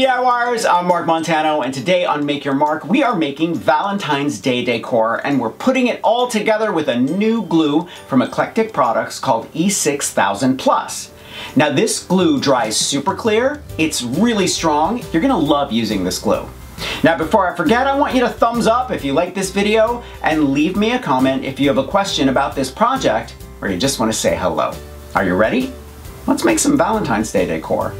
DIYers, I'm Mark Montano, and today on Make Your Mark, we are making Valentine's Day decor, and we're putting it all together with a new glue from Eclectic Products called E6000+. Now this glue dries super clear, it's really strong, you're gonna love using this glue. Now before I forget, I want you to thumbs up if you like this video, and leave me a comment if you have a question about this project, or you just want to say hello. Are you ready? Let's make some Valentine's Day decor.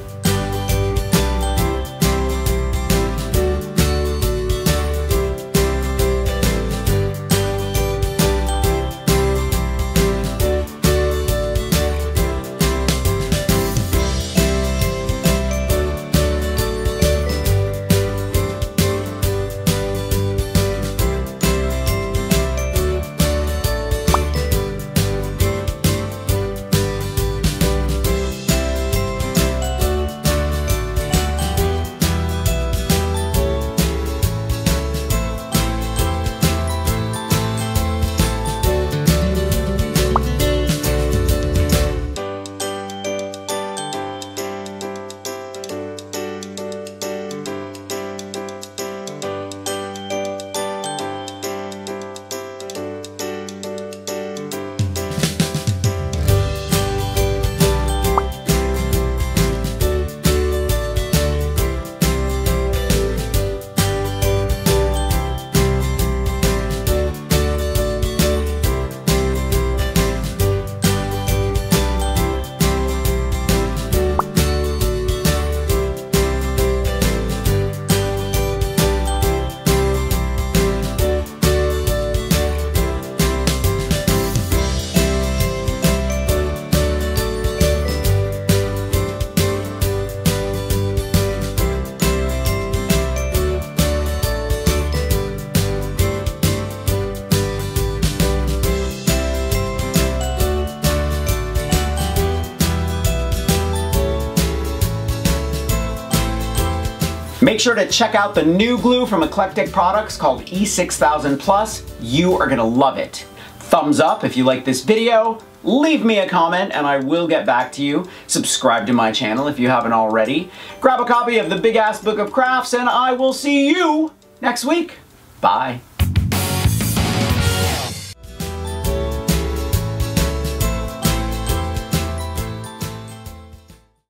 Make sure to check out the new glue from Eclectic Products called E6000+. You are gonna love it. Thumbs up if you like this video, leave me a comment and I will get back to you. Subscribe to my channel if you haven't already. Grab a copy of the Big Ass Book of Crafts and I will see you next week. Bye.